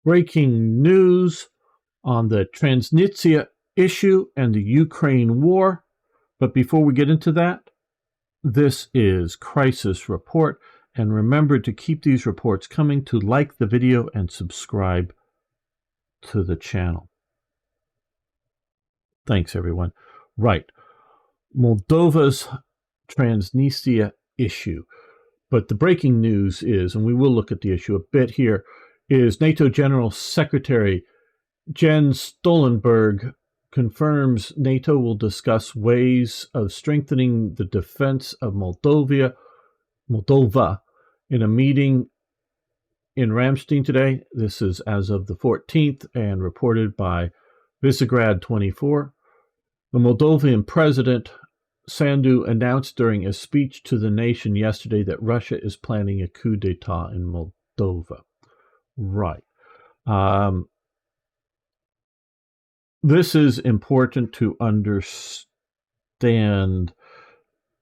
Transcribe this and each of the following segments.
Breaking news on the Transnistria issue and the Ukraine war. But before we get into that, this is Crisis Report. And remember to keep these reports coming, to like the video and subscribe to the channel. Thanks, everyone. Right. Moldova's Transnistria issue. But the breaking news is, and we will look at the issue a bit here, is NATO General Secretary Jens Stoltenberg confirms NATO will discuss ways of strengthening the defense of Moldova in a meeting in Ramstein today. This is as of the 14th and reported by Visegrad 24. The Moldovan President Sandu announced during a speech to the nation yesterday that Russia is planning a coup d'etat in Moldova. Right. This is important to understand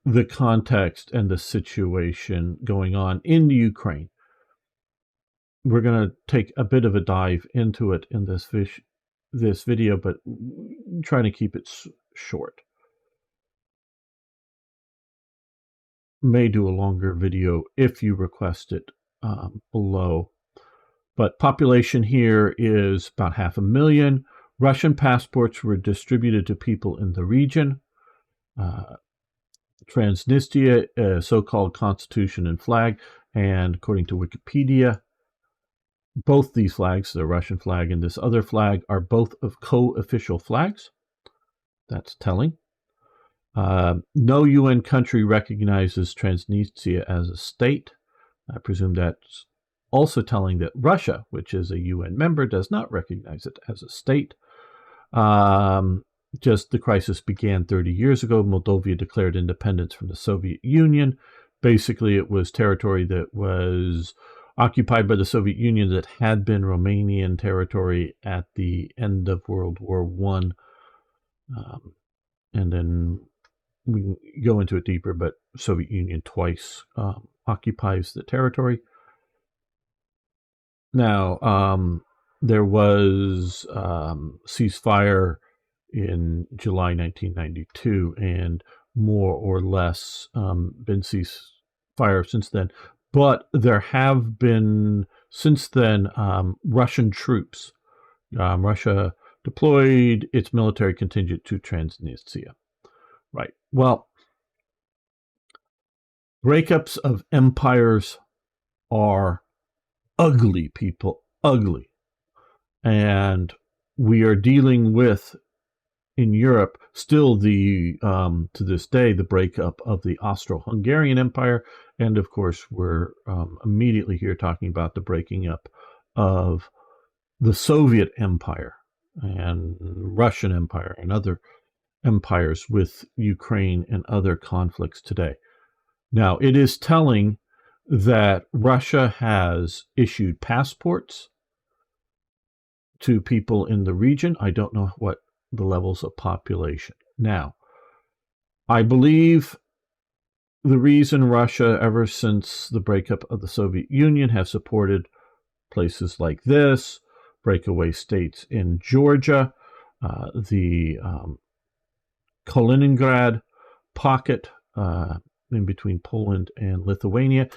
the context and the situation going on in the Ukraine. We're going to take a bit of a dive into it in this video, but trying to keep it short. May do a longer video if you request it below. But population here is about 500,000. Russian passports were distributed to people in the region. Transnistria, a so-called constitution and flag, and according to Wikipedia, both these flags, the Russian flag and this other flag, are both of co-official flags. That's telling. No UN country recognizes Transnistria as a state. I presume that's also telling that Russia, which is a UN member, does not recognize it as a state. Just the crisis began 30 years ago. Moldova declared independence from the Soviet Union. Basically, it was territory that was occupied by the Soviet Union that had been Romanian territory at the end of World War I. And then we can go into it deeper, but Soviet Union twice occupies the territory. Now, there was ceasefire in July 1992, and more or less been ceasefire since then. But there have been, since then, Russian troops. Russia deployed its military contingent to Transnistria. Right. Well, breakups of empires are ugly, people. Ugly. And we are dealing with, in Europe, still the to this day, the breakup of the Austro-Hungarian Empire. And of course, we're immediately here talking about the breaking up of the Soviet Empire and Russian Empire and other empires with Ukraine and other conflicts today. Now, it is telling that Russia has issued passports to people in the region. I don't know what the levels of population. Now, I believe the reason Russia, ever since the breakup of the Soviet Union, has supported places like this, breakaway states in Georgia, the Kaliningrad pocket in between Poland and Lithuania,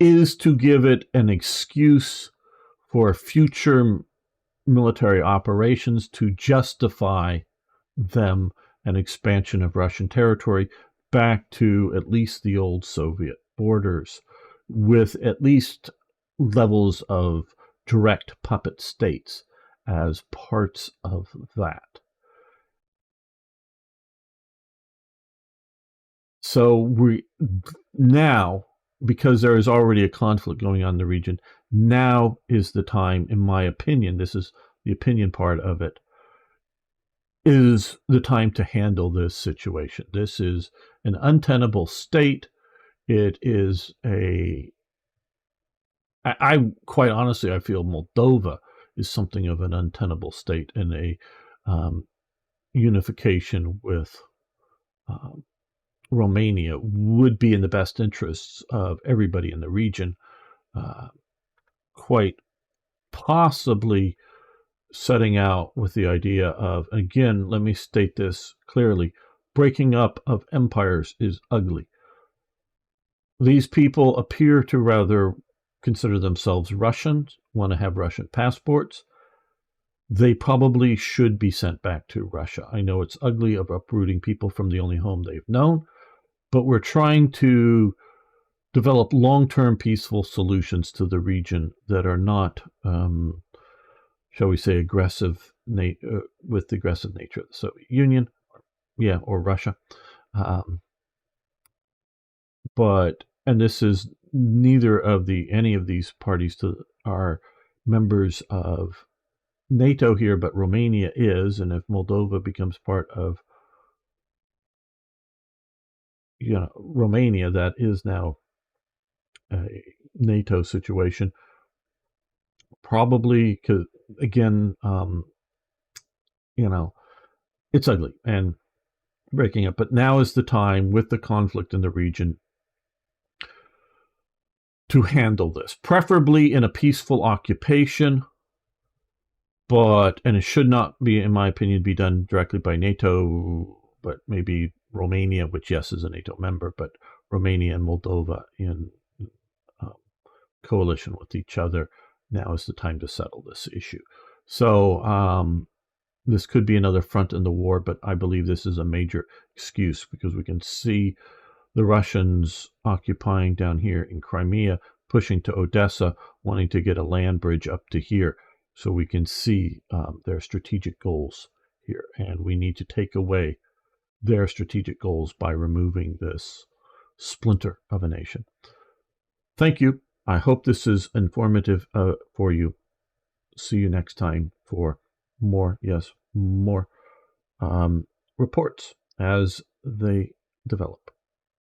is to give it an excuse for future military operations to justify them an expansion of Russian territory back to at least the old Soviet borders, with at least levels of direct puppet states as parts of that. So we now, because there is already a conflict going on in the region, now is the time, in my opinion, this is the opinion part of it, is the time to handle this situation. This is an untenable state. It is I quite honestly, I feel Moldova is something of an untenable state, and a unification with Romania would be in the best interests of everybody in the region. Quite possibly setting out with the idea of, again, let me state this clearly, breaking up of empires is ugly. These people appear to rather consider themselves Russians, want to have Russian passports. They probably should be sent back to Russia. I know it's ugly of uprooting people from the only home they've known, but we're trying to develop long-term peaceful solutions to the region that are not, shall we say, aggressive with the aggressive nature of the Soviet Union, or Russia. And this is neither of any of these parties are members of NATO here, but Romania is, and if Moldova becomes part of Romania, that is now a NATO situation. Probably, because again, it's ugly and breaking up. But now is the time, with the conflict in the region, to handle this, preferably in a peaceful occupation. And it should not be, in my opinion, be done directly by NATO, but maybe Romania, which, yes, is a NATO member, but Romania and Moldova in coalition with each other. Now is the time to settle this issue. So this could be another front in the war, but I believe this is a major excuse, because we can see the Russians occupying down here in Crimea, pushing to Odessa, wanting to get a land bridge up to here. So we can see their strategic goals here, and we need to take away their strategic goals by removing this splinter of a nation. Thank you. I hope this is informative for you. See you next time for more reports as they develop.